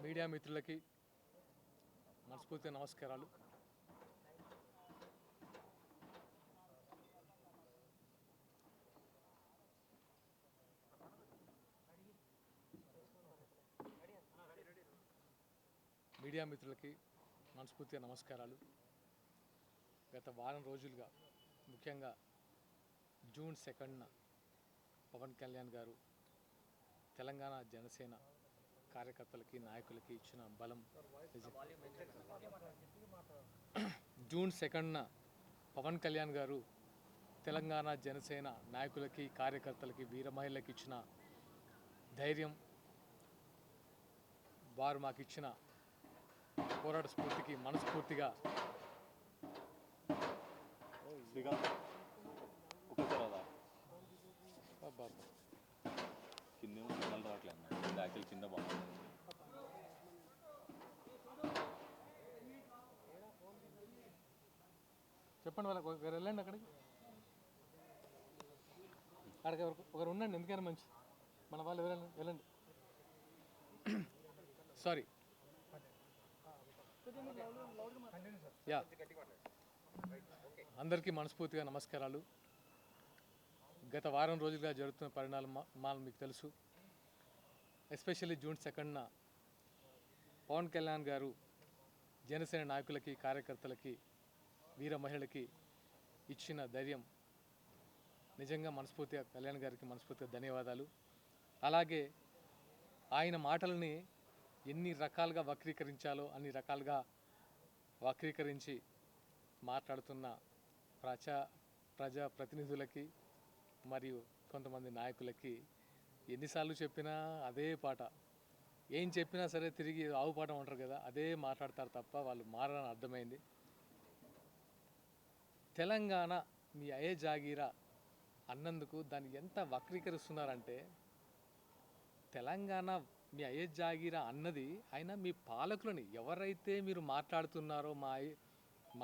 Media మిత్రులకి మనస్ఫూర్తి నమస్కారాలు. మీడియా మిత్రులకి మనస్ఫూర్తిగా నమస్కారాలు. గత వారం రోజులుగా ముఖ్యంగా జూన్ 2న పవన్ కళ్యాణ్ గారు తెలంగాణ జనసేన కార్యకర్తలకి నాయకులకి ఇచ్చిన బలం. జూన్ 2న పవన్ కళ్యాణ్ గారు తెలంగాణ జనసేన నాయకులకి కార్యకర్తలకి వీర మహిళలకి ఇచ్చిన ధైర్యం, వారు మాకు ఇచ్చిన పోరాట స్ఫూర్తికి మనస్ఫూర్తిగా కింద బాగుంది. చెప్పండి. వాళ్ళకి ఒకరు వెళ్ళండి, అక్కడికి ఒకరు ఉండండి, ఎందుకైనా మంచి మన వాళ్ళు ఎవరైనా వెళ్ళండి. సారీ, యా, అందరికీ మనస్ఫూర్తిగా నమస్కారాలు. గత వారం రోజులుగా జరుగుతున్న పరిణామాలు మీకు తెలుసు. ఎస్పెషల్లీ జూన్ 2న పవన్ కళ్యాణ్ గారు జనసేన నాయకులకి కార్యకర్తలకి వీర మహిళలకి ఇచ్చిన ధైర్యం నిజంగా మనస్ఫూర్తిగా కళ్యాణ్ గారికి మనస్ఫూర్తిగా ధన్యవాదాలు. అలాగే ఆయన మాటలని ఎన్ని రకాలుగా వక్రీకరించాలో అన్ని రకాలుగా వక్రీకరించి మాట్లాడుతున్న ప్రజా ప్రతినిధులకి మరియు కొంతమంది నాయకులకి ఎన్నిసార్లు చెప్పినా అదే పాట, ఏం చెప్పినా సరే తిరిగి ఆవు పాట ఉంటారు కదా, అదే మాట్లాడతారు తప్ప వాళ్ళు మారని అర్థమైంది. తెలంగాణ మీ అయ్యే జాగీరా అన్నందుకు దాన్ని ఎంత వక్రీకరిస్తున్నారంటే, తెలంగాణ మీ అయ్యే జాగీరా అన్నది ఆయన మీ పాలకులని ఎవరైతే మీరు మాట్లాడుతున్నారో మా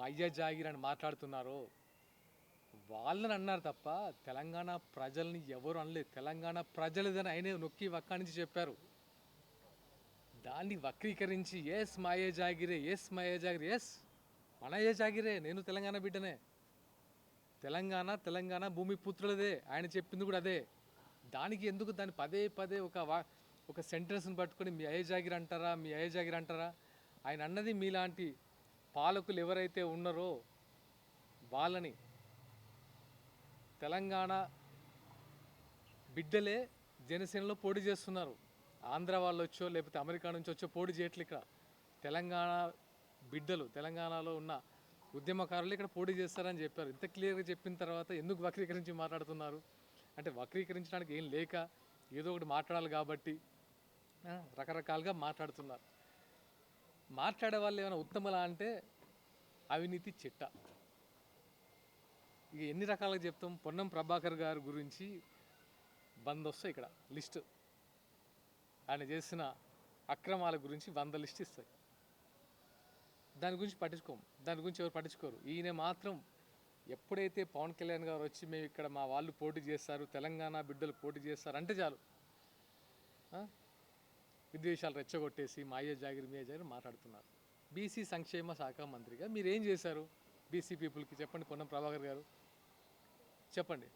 అయ్య జాగీరా అని మాట్లాడుతున్నారో వాళ్ళని అన్నారు తప్ప తెలంగాణ ప్రజల్ని ఎవరు అనలేదు. తెలంగాణ ప్రజలదని ఆయనే నొక్కి వక్కా నుంచి చెప్పారు. దాన్ని వక్రీకరించి ఎస్ మా అయ్యే జాగిరే, ఎస్ మా అయ్యే జాగిరే, ఎస్ మన అయ్యే జాగిరే, నేను తెలంగాణ బిడ్డనే, తెలంగాణ భూమి పుత్రులదే, ఆయన చెప్పింది కూడా అదే. దానికి ఎందుకు దాన్ని పదే పదే ఒక సెంటెన్స్ని పట్టుకొని మీ అయ్యే జాగిరి అంటారా, మీ అయ్యే జాగిరి అంటారా? ఆయన అన్నది మీలాంటి పాలకులు ఎవరైతే ఉన్నారో వాళ్ళని, తెలంగాణ బిడ్డలే జనసేనలో పోటీ చేస్తున్నారు. ఆంధ్ర వాళ్ళు వచ్చో లేకపోతే అమెరికా నుంచి వచ్చో పోటీ చేయట్లేదు. ఇక్కడ తెలంగాణ బిడ్డలు, తెలంగాణలో ఉన్న ఉద్యమకారులు ఇక్కడ పోటీ చేస్తారని చెప్పారు. ఇంత క్లియర్గా చెప్పిన తర్వాత ఎందుకు వక్రీకరించి మాట్లాడుతున్నారు అంటే, వక్రీకరించడానికి ఏం లేక ఏదో ఒకటి మాట్లాడాలి కాబట్టి రకరకాలుగా మాట్లాడుతున్నారు. మాట్లాడే వాళ్ళు ఏమైనా ఉత్తమలా అంటే అవినీతి చిట్ట. ఇక ఎన్ని రకాలుగా చెప్తాం. పొన్నం ప్రభాకర్ గారి గురించి 100 వస్తాయి ఇక్కడ లిస్టు. ఆయన చేసిన అక్రమాల గురించి 100 లిస్ట్ ఇస్తాయి. దాని గురించి దాని గురించి ఎవరు పట్టించుకోరు. ఈయన మాత్రం ఎప్పుడైతే పవన్ కళ్యాణ్ గారు వచ్చి మేము ఇక్కడ మా వాళ్ళు పోటీ చేస్తారు, తెలంగాణ బిడ్డలు పోటీ చేస్తారు అంటే చాలు విద్వేషాలు రెచ్చగొట్టేసి మా అయ్య జాగిరి మీ అయ్య జాగిరి మాట్లాడుతున్నారు. బీసీ సంక్షేమ శాఖ మంత్రిగా మీరు ఏం చేశారు బీసీ పీపుల్కి? చెప్పండి పొన్నం ప్రభాకర్ గారు, చెప్పండి.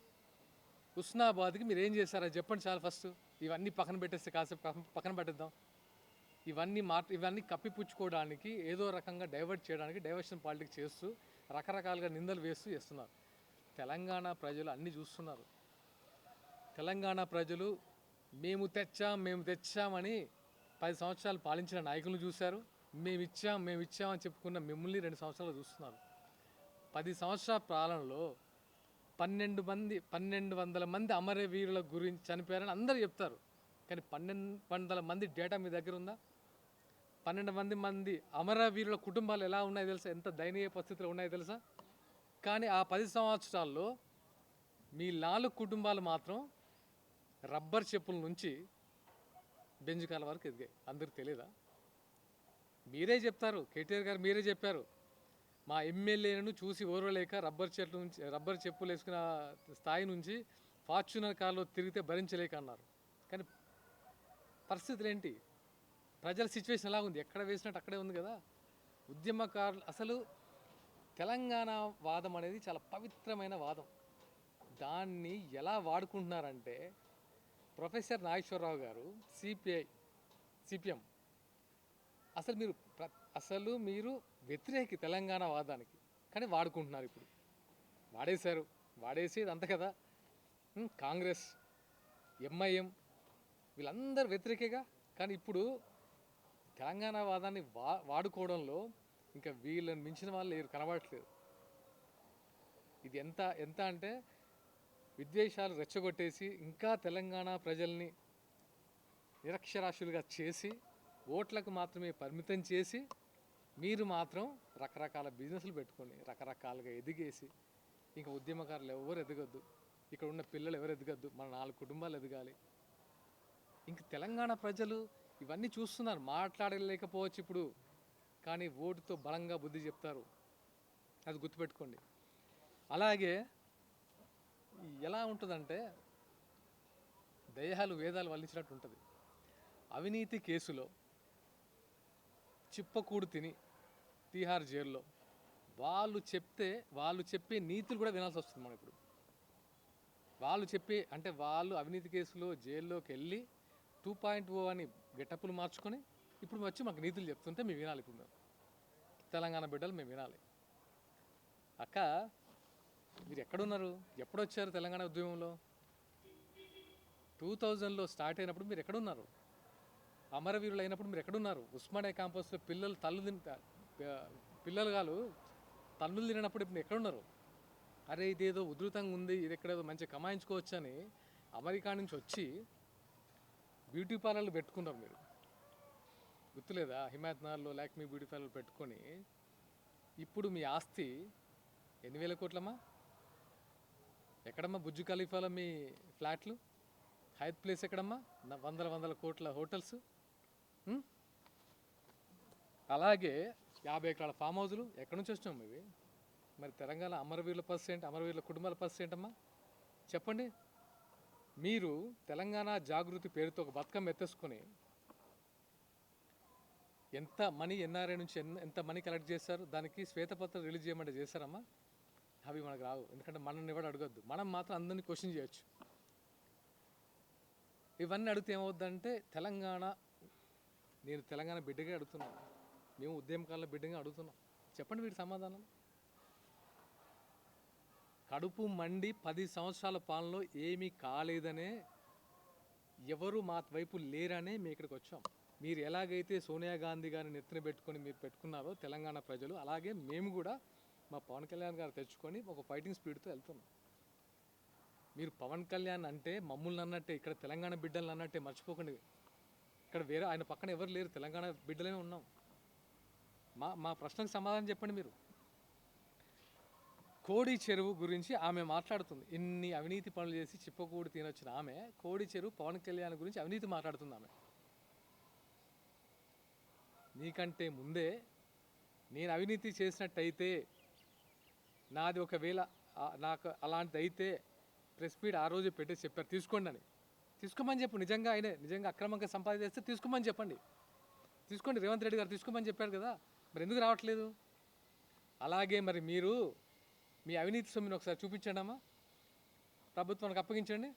హుస్నాబాద్కి మీరు ఏం చేశారో చెప్పండి చాలు. ఫస్ట్ ఇవన్నీ పక్కన పెట్టేస్తే, కాసేపు పక్కన పెట్టేద్దాం. ఇవన్నీ కప్పిపుచ్చుకోవడానికి, ఏదో రకంగా డైవర్ట్ చేయడానికి డైవర్షన్ పాలిటిక్స్ చేస్తూ రకరకాలుగా నిందలు వేస్తూ చేస్తున్నారు. తెలంగాణ ప్రజలు అన్నీ చూస్తున్నారు. తెలంగాణ ప్రజలు మేము తెచ్చామని 10 సంవత్సరాలు పాలించిన నాయకులను చూశారు. మేము ఇచ్చామని చెప్పుకున్న మిమ్మల్ని 2 సంవత్సరాలు చూస్తున్నారు. 10 సంవత్సరాల పాలనలో 1200 మంది అమరవీరుల గురించి చనిపోయారని అందరూ చెప్తారు. కానీ 1200 మంది డేటా మీ దగ్గర ఉందా? 12 మంది అమరవీరుల కుటుంబాలు ఎలా ఉన్నాయో తెలుసా? ఎంత దయనీయ పరిస్థితులు ఉన్నాయో తెలుసా? కానీ ఆ 10 సంవత్సరాల్లో మీ 4 కుటుంబాలు మాత్రం రబ్బర్ చెప్పుల నుంచి బెంజ్ కాల వరకు ఎదిగాయి. అందరికి తెలియదా? మీరే చెప్తారు, కేటీఆర్ గారు మీరే చెప్పారు, మా ఎమ్మెల్యేలను చూసి ఓర్వలేక రబ్బర్ చెప్పులు వేసుకున్న స్థాయి నుంచి ఫార్చునర్ కార్లో తిరిగితే భరించలేక అన్నారు. కానీ పరిస్థితులు ఏంటి? ప్రజల సిచ్యువేషన్ ఎలా ఉంది? ఎక్కడ వేసినట్టు అక్కడే ఉంది కదా. ఉద్యమకారులు అసలు తెలంగాణ వాదం అనేది చాలా పవిత్రమైన వాదం. దాన్ని ఎలా వాడుకుంటున్నారంటే ప్రొఫెసర్ నాగేశ్వరరావు గారు సిపిఎం అసలు మీరు వ్యతిరేకి తెలంగాణ వాదానికి, కానీ వాడుకుంటున్నారు. ఇప్పుడు వాడేసి అంత కదా. కాంగ్రెస్, ఎంఐఎం వీళ్ళందరూ వ్యతిరేకేగా. కానీ ఇప్పుడు తెలంగాణ వాదాన్ని వాడుకోవడంలో ఇంకా వీళ్ళని మించిన వాళ్ళు లేరు, కనబడట్లేదు. ఇది ఎంత అంటే విద్వేషాలు రెచ్చగొట్టేసి ఇంకా తెలంగాణ ప్రజల్ని నిరక్షరాస్యులుగా చేసి ఓట్లకు మాత్రమే పరిమితం చేసి మీరు మాత్రం రకరకాల బిజినెస్లు పెట్టుకొని రకరకాలుగా ఎదిగేసి ఇంకా ఉద్యమకారులు ఎవరు ఎదగొద్దు, ఇక్కడ ఉన్న పిల్లలు ఎవరు ఎదగద్దు, మన 4 కుటుంబాలు ఎదగాలి. ఇంక తెలంగాణ ప్రజలు ఇవన్నీ చూస్తున్నారు. మాట్లాడలేకపోవచ్చు ఇప్పుడు, కానీ ఓటుతో బలంగా బుద్ధి చెప్తారు. అది గుర్తుపెట్టుకోండి. అలాగే ఎలా ఉంటుందంటే దయ్యాలు వేదాలు వల్లించినట్టు ఉంటుంది. అవినీతి కేసులో చిప్పకూడు తిని తీహార్ జైల్లో వాళ్ళు చెప్పే నీతులు కూడా వినాల్సి వస్తుంది. మనం ఇప్పుడు వాళ్ళు అవినీతి కేసులో జైల్లోకి వెళ్ళి 2.0 అని గెటప్పులు మార్చుకొని ఇప్పుడు వచ్చి మాకు నీతులు చెప్తుంటే మేము వినాలి. ఇప్పుడు మేము తెలంగాణ బిడ్డలు మేము వినాలి. అక్క, మీరు ఎక్కడున్నారు? ఎప్పుడొచ్చారు తెలంగాణ ఉద్యమంలో? 2000లో స్టార్ట్ అయినప్పుడు మీరు ఎక్కడున్నారు? అమరవీరులు అయినప్పుడు మీరు ఎక్కడున్నారు? ఉస్మానియా క్యాంపస్లో పిల్లలు తన్నులు తినప్పుడు ఇప్పుడు ఎక్కడున్నారు? అరే ఇదేదో ఉధృతంగా ఉంది, ఇది ఎక్కడేదో మంచిగా కమాయించుకోవచ్చు అని అమెరికా నుంచి వచ్చి బ్యూటీ పార్లర్లు పెట్టుకున్నారు. మీరు గుర్తులేదా? హిమాయత్నగర్లో లాక్మీ బ్యూటీ పార్లర్ పెట్టుకొని ఇప్పుడు మీ ఆస్తి ఎన్ని వేల కోట్లమ్మా? ఎక్కడమ్మా బుర్జ్ ఖలీఫాలో మీ ఫ్లాట్లు? హైత్ ప్లేస్ ఎక్కడమ్మా? వందల కోట్ల హోటల్స్. అలాగే 50 ఎకరాల ఫామ్ హౌజులు ఎక్కడి నుంచి వచ్చినాం ఇవి? మరి తెలంగాణ అమరవీరుల కుటుంబాల పరిస్థితి ఏంటమ్మా చెప్పండి. మీరు తెలంగాణ జాగృతి పేరుతో ఒక బతుకమ్మ ఎత్తేసుకొని ఎంత మనీ ఎన్ఆర్ఐ నుంచి ఎంత మనీ కలెక్ట్ చేశారు? దానికి శ్వేతపత్రం రిలీజ్ చేయమంటే చేశారమ్మా? అవి మనకు రావు, ఎందుకంటే మనల్ని ఎవరు అడగద్దు. మనం మాత్రం అందరినీ క్వశ్చన్ చేయొచ్చు. ఇవన్నీ అడిగితే ఏమవుద్దంటే నేను తెలంగాణ బిడ్డగా అడుగుతున్నాను, మేము ఉద్యమకాల బిడ్డగా అడుగుతున్నాం. చెప్పండి వీటి సమాధానం. కడుపు మండి 10 సంవత్సరాల పాలనలో ఏమీ కాలేదనే, ఎవరు మా వైపు లేరనే మేము ఇక్కడికి వచ్చాం. మీరు ఎలాగైతే సోనియా గాంధీ గారిని నెత్తిన పెట్టుకొని మీరు పెట్టుకున్నారో తెలంగాణ ప్రజలు, అలాగే మేము కూడా మా పవన్ కళ్యాణ్ గారు తెచ్చుకొని ఒక ఫైటింగ్ స్పీడ్తో వెళ్తున్నాం. మీరు పవన్ కళ్యాణ్ అంటే మమ్మల్ని అన్నట్టే, ఇక్కడ తెలంగాణ బిడ్డలను అన్నట్టే మర్చిపోకండి. ఇక్కడ వేరే ఆయన పక్కన ఎవరు లేరు, తెలంగాణ బిడ్డలమే ఉన్నాం. మా ప్రశ్నకు సమాధానం చెప్పండి. మీరు కోడి చెరువు గురించి ఆమె మాట్లాడుతుంది. ఇన్ని అవినీతి పనులు చేసి చిప్పకూడి తినొచ్చిన ఆమె కోడి చెరువు పవన్ కళ్యాణ్ గురించి అవినీతి మాట్లాడుతుంది. ఆమె నీకంటే ముందే నేను అవినీతి చేసినట్టయితే, నాది ఒకవేళ నాకు అలాంటిది అయితే ప్రెస్ మీట్ ఆ రోజు పెట్టేసి చెప్పారు తీసుకోండి అని. తీసుకోమని చెప్పు. నిజంగా అక్రమంగా సంపాదిస్తే తీసుకోమని చెప్పండి. తీసుకోండి. రేవంత్ రెడ్డి గారు తీసుకోమని చెప్పారు కదా, మరి ఎందుకు రావట్లేదు? అలాగే మరి మీరు మీ అవినీతి సొమ్ముని ఒకసారి చూపించండి అమ్మా, ప్రభుత్వానికి అప్పగించండి.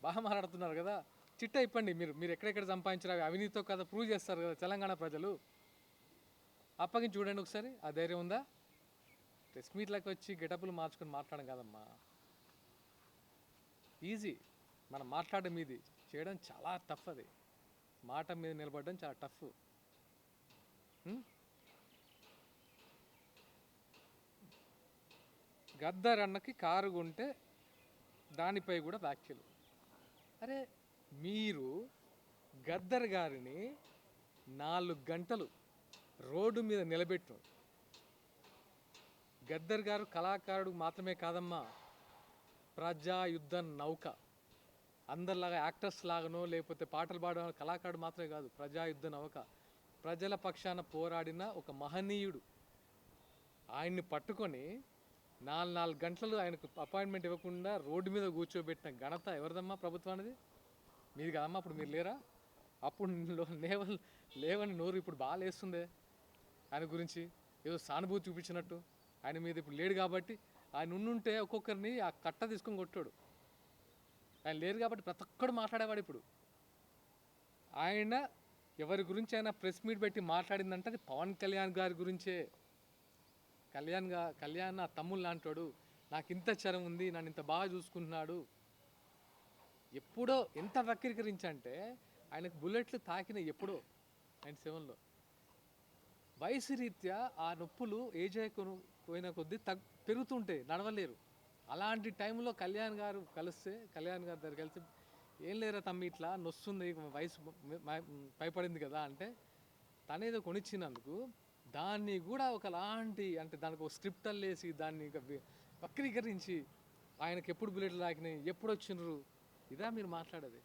బాగా మాట్లాడుతున్నారు కదా, చిట్టా ఇప్పండి. మీరు ఎక్కడెక్కడ సంపాదించారు అవి అవినీతితో కదా ప్రూవ్ చేస్తారు కదా తెలంగాణ ప్రజలు. అప్పగించి చూడండి ఒకసారి. ఆ ధైర్యం ఉందా? ప్రెస్ మీట్లకు వచ్చి గెటప్పులు మార్చుకొని మాట్లాడడం కాదమ్మా. ఈజీ. మనం మాట్లాడడం మీది, చేయడం చాలా టఫ్. అది మాట మీద నిలబడడం చాలా టఫ్. గద్దర్ అన్నకి కారు కొంటే దానిపై కూడా వ్యాఖ్యలు. అరే మీరు గద్దర్ గారిని 4 గంటలు రోడ్డు మీద నిలబెట్టు. గద్దర్ గారు కళాకారుడు మాత్రమే కాదమ్మా, ప్రజాయుద్ధ నౌక. అందరిలాగా యాక్టర్స్ లాగానో లేకపోతే పాటలు పాడడం కళాకారుడు మాత్రమే కాదు, ప్రజాయుద్ధ నౌక. ప్రజల పక్షాన పోరాడిన ఒక మహనీయుడు. ఆయన్ని పట్టుకొని నాలుగు గంటలు ఆయనకు అపాయింట్మెంట్ ఇవ్వకుండా రోడ్డు మీద కూర్చోబెట్టిన ఘనత ఎవరిదమ్మా ప్రభుత్వానిది? మీది కదమ్మా. అప్పుడు మీరు లేరా? అప్పుడు లేవని నోరు ఇప్పుడు బాగా లేస్తుందే ఆయన గురించి, ఏదో సానుభూతి చూపించినట్టు. ఆయన మీద ఇప్పుడు లేడు కాబట్టి, ఆయన ఉండుంటే ఒక్కొక్కరిని ఆ కట్ట తీసుకొని కొట్టాడు. ఆయన లేరు కాబట్టి ప్రతి ఒక్కడు మాట్లాడేవాడు. ఇప్పుడు ఆయన ఎవరి గురించి అయినా ప్రెస్ మీట్ పెట్టి మాట్లాడిందంటే అది పవన్ కళ్యాణ్ గారి గురించే. కళ్యాణ్ నా తమ్ముళ్ళు లాంటాడు, నాకు ఇంత చరం ఉంది, నన్ను ఇంత బాగా చూసుకుంటున్నాడు. ఎప్పుడో ఎంత వక్రీకరించంటే ఆయనకు బుల్లెట్లు తాకిన ఎప్పుడో 97లో. వయసు రీత్యా ఆ నొప్పులు ఏజ్ అయిపోయిన కొద్దీ పెరుగుతుంటాయి, నడవలేరు. అలాంటి టైంలో కళ్యాణ్ గారు దగ్గరికి వెళ్తే, ఏం లేరా తమ్మి ఇట్లా నొస్తుంది, వయసు పైపడింది కదా అంటే, తనేదో కొనిచ్చినందుకు దాన్ని కూడా ఒకలాంటి అంటే దానికి ఒక స్క్రిప్ట్ అల్లేసి దాన్ని వక్రీకరించి ఆయనకి ఎప్పుడు బుల్లెట్లు తాకినాయి, ఎప్పుడు వచ్చిండ్రు, ఇదా మీరు మాట్లాడేది?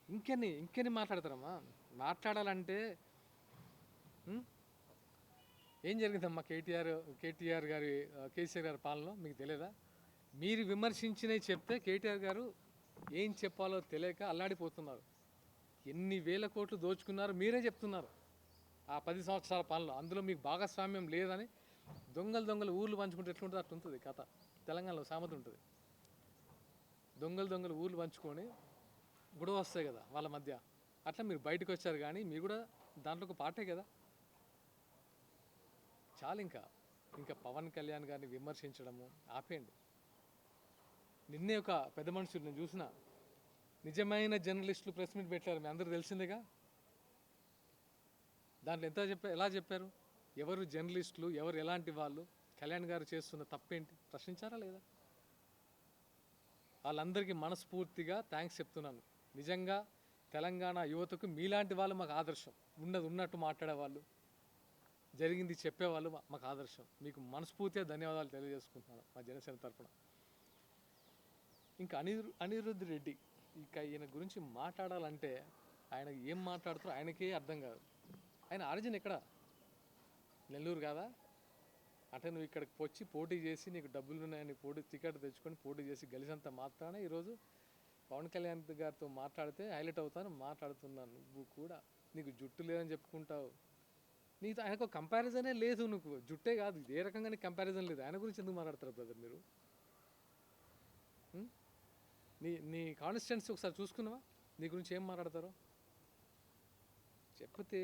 ఇంకెన్ని మాట్లాడతారమ్మా? మాట్లాడాలంటే ఏం జరిగిందమ్మా కేసీఆర్ గారి పాలనలో మీకు తెలియదా? మీరు విమర్శించినవి చెప్తే కేటీఆర్ గారు ఏం చెప్పాలో తెలియక అల్లాడిపోతున్నారు. ఎన్ని వేల కోట్లు దోచుకున్నారో మీరే చెప్తున్నారు ఆ 10 సంవత్సరాల పాలనలో. అందులో మీకు భాగస్వామ్యం లేదని దొంగలు ఊర్లు పంచుకుంటే ఎట్లుంటుంది అట్లా ఉంటుంది కథ. తెలంగాణలో సామెత ఉంటుంది, దొంగలు ఊర్లు పంచుకొని గొడవ వస్తాయి కదా వాళ్ళ మధ్య. అట్లా మీరు బయటకు వచ్చారు, కానీ మీరు కూడా దాంట్లో ఒక పార్టే కదా. చాలు ఇంకా పవన్ కళ్యాణ్ గారిని విమర్శించడము ఆపేయండి. నిన్నే ఒక పెద్ద మనుషులు నేను చూసిన, నిజమైన జర్నలిస్టులు ప్రెస్ మీట్ పెట్టారు, మీ అందరూ తెలిసిందేగా. దాంట్లో ఎలా చెప్పారు, ఎవరు జర్నలిస్టులు, ఎవరు ఎలాంటి వాళ్ళు, కళ్యాణ్ గారు చేస్తున్న తప్పేంటి ప్రశ్నించారా లేదా? వాళ్ళందరికీ మనస్ఫూర్తిగా థ్యాంక్స్ చెప్తున్నాను. నిజంగా తెలంగాణ యువతకు మీలాంటి వాళ్ళు మాకు ఆదర్శం. ఉన్నట్టు మాట్లాడేవాళ్ళు, జరిగింది చెప్పేవాళ్ళు మాకు ఆదర్శం. మీకు మనస్ఫూర్తిగా ధన్యవాదాలు తెలియజేసుకుంటున్నాను మా జనసేన తరఫున. ఇంకా అనిరుద్ధ్ రెడ్డి, ఈయన గురించి మాట్లాడాలంటే ఆయన ఏం మాట్లాడుతారో ఆయనకే అర్థం కాదు. ఆయన ఆరిజిన్ ఎక్కడ? నెల్లూరు కాదా? అంటే నువ్వు ఇక్కడికి వచ్చి పోటీ చేసి నీకు డబ్బులు ఉన్నాయని టికెట్ తెచ్చుకొని పోటీ చేసి గెలిచినంత మాత్రాన ఈరోజు పవన్ కళ్యాణ్ గారితో మాట్లాడితే హైలైట్ అవుతాను మాట్లాడుతున్నాను. నువ్వు కూడా నీకు జుట్టు లేదని చెప్పుకుంటావు. నీకు ఆయనకు కంపారిజనే లేదు. నువ్వు జుట్టే కాదు, ఏ రకంగా నీకు కంపారిజన్ లేదు. ఆయన గురించి ఎందుకు మాట్లాడతారు బ్రదర్ మీరు? నీ కాన్స్టిట్యున్సీ ఒకసారి చూసుకున్నావా? నీ గురించి ఏం మాట్లాడతారో చెప్తే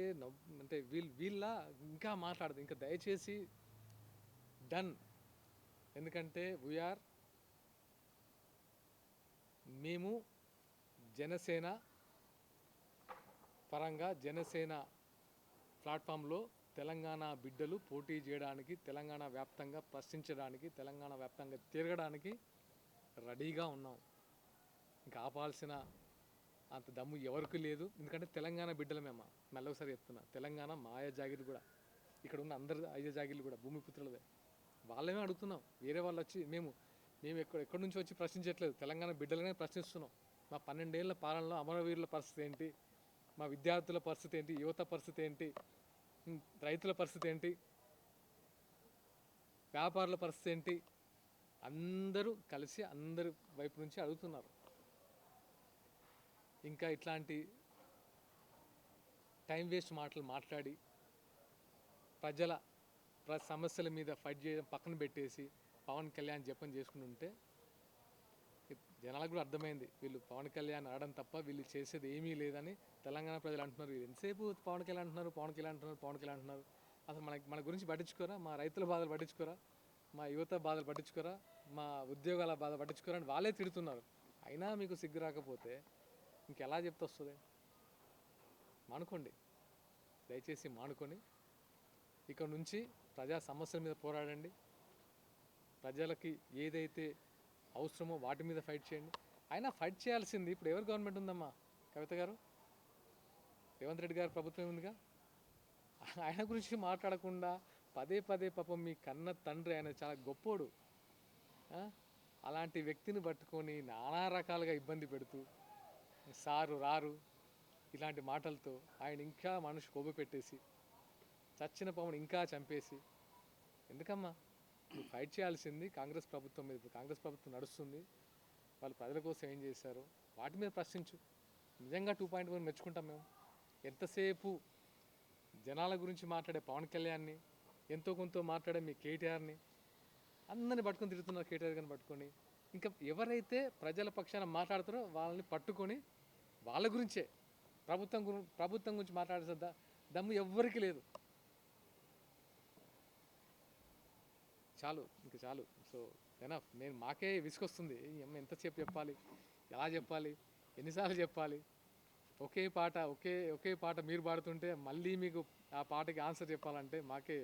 అంటే వీళ్ళ ఇంకా మాట్లాడదు. ఇంకా దయచేసి డన్. ఎందుకంటే మేము జనసేన పరంగా జనసేన ప్లాట్ఫామ్లో తెలంగాణ బిడ్డలు పోటీ చేయడానికి, తెలంగాణ వ్యాప్తంగా ప్రశ్నించడానికి, తెలంగాణ వ్యాప్తంగా తిరగడానికి రెడీగా ఉన్నాం. ఇంకా ఆపాల్సిన అంత దమ్ము ఎవరికి లేదు. ఎందుకంటే తెలంగాణ బిడ్డలమేమా. మళ్ళీ ఒకసారి చెప్తున్నా, తెలంగాణ మా అయ్య జాగిరి కూడా, ఇక్కడ ఉన్న అందరి అయ్య జాగిరి కూడా భూమిపుత్రులదే. వాళ్ళమే అడుగుతున్నాం. వేరే వాళ్ళు వచ్చి మేము ఎక్కడి నుంచి వచ్చి ప్రశ్నించట్లేదు, తెలంగాణ బిడ్డలనే ప్రశ్నిస్తున్నాం. మా 12 ఏళ్ల పాలనలో అమరవీరుల పరిస్థితి ఏంటి, మా విద్యార్థుల పరిస్థితి ఏంటి, యువత పరిస్థితి ఏంటి, రైతుల పరిస్థితి ఏంటి, వ్యాపారుల పరిస్థితి ఏంటి, అందరూ కలిసి అందరి వైపు నుంచి అడుగుతున్నారు. ఇంకా ఇట్లాంటి టైం వేస్ట్ మాటలు మాట్లాడి ప్రజల సమస్యల మీద ఫైట్ చేయడం పక్కన పెట్టేసి పవన్ కళ్యాణ్ జపం చేసుకుని ఉంటే జనాలకు కూడా అర్థమైంది, వీళ్ళు పవన్ కళ్యాణ్ ఆడడం తప్ప వీళ్ళు చేసేది ఏమీ లేదని తెలంగాణ ప్రజలు అంటున్నారు. ఎంతసేపు పవన్ కళ్యాణ్ అంటున్నారు. అసలు మన గురించి పట్టించుకోరా? మా రైతుల బాధలు పట్టించుకోరా? మా యువత బాధలు పట్టించుకోరా? మా ఉద్యోగాల బాధ పట్టించుకోరా అని వాళ్ళే తిడుతున్నారు. అయినా మీకు సిగ్గు రాకపోతే ఇంకెలా చెప్తే వస్తుంది? మానుకోండి, దయచేసి మానుకొని ఇక్కడ నుంచి ప్రజా సమస్యల మీద పోరాడండి. ప్రజలకి ఏదైతే అవసరమో వాటి మీద ఫైట్ చేయండి. అయినా ఫైట్ చేయాల్సింది ఇప్పుడు ఎవరు గవర్నమెంట్ ఉందమ్మా? కవిత గారు, రేవంత్ రెడ్డి గారు ప్రభుత్వం ఉందిగా. ఆయన గురించి మాట్లాడకుండా పదే పాపం మీ కన్న తండ్రి, ఆయన చాలా గొప్పోడు, అలాంటి వ్యక్తిని పట్టుకొని నానా రకాలుగా ఇబ్బంది పెడుతూ సారు రారు ఇలాంటి మాటలతో ఆయన ఇంకా మనిషి కొవ్వు పెట్టేసి చచ్చిన పవన్ ఇంకా చంపేసి ఎందుకమ్మా? నువ్వు ఫైట్ చేయాల్సింది కాంగ్రెస్ ప్రభుత్వం మీద. ఇప్పుడు కాంగ్రెస్ ప్రభుత్వం నడుస్తుంది, వాళ్ళు ప్రజల కోసం ఏం చేశారు వాటి మీద ప్రశ్నించు. నిజంగా 2.1 మెచ్చుకుంటాం మేము. ఎంతసేపు జనాల గురించి మాట్లాడే పవన్ కళ్యాణ్ని, ఎంతో కొంత మాట్లాడే మీ కేటీఆర్ని అందరిని పట్టుకొని తిరుగుతున్నారు. కేటీఆర్ గారిని పట్టుకొని ఇంకా ఎవరైతే ప్రజల పక్షాన మాట్లాడుతారో వాళ్ళని పట్టుకొని వాళ్ళ గురించే ప్రభుత్వం గురించి మాట్లాడే దమ్ము ఎవ్వరికి లేదు. చాలు, ఇంకా చాలు. So enough. నేను మాకే విసుకొస్తుంది, ఎంతసేపు చెప్పాలి, ఎలా చెప్పాలి, ఎన్నిసార్లు చెప్పాలి. ఒకే పాట మీరు పాడుతుంటే మళ్ళీ మీకు ఆ పాటకి ఆన్సర్ చెప్పాలంటే మాకే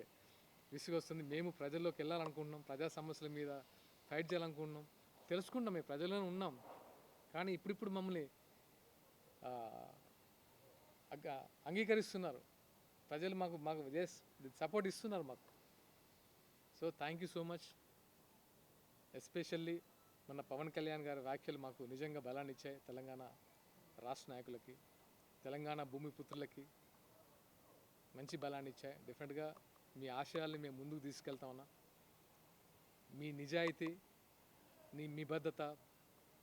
విసుగొస్తుంది. మేము ప్రజల్లోకి వెళ్ళాలనుకుంటున్నాం, ప్రజా సమస్యల మీద ఫైట్ చేయాలనుకుంటున్నాం, తెలుసుకుంటాం, మేము ప్రజల్లోనే ఉన్నాం. కానీ ఇప్పుడిప్పుడు మమ్మల్ని అంగీకరిస్తున్నారు ప్రజలు, మాకు సపోర్ట్ ఇస్తున్నారు మాకు. So thank you so much. Especially మన పవన్ కళ్యాణ్ గారి వ్యాఖ్యలు మాకు నిజంగా బలాన్ని ఇచ్చాయి. తెలంగాణ రాష్ట్ర నాయకులకి, తెలంగాణ భూమిపుత్రులకి మంచి బలాన్ని ఇచ్చాయి. డెఫినెట్గా మీ ఆశయాల్ని మేము ముందుకు తీసుకెళ్తామన్నా. మీ నిజాయితీ, మీ నిబద్ధత,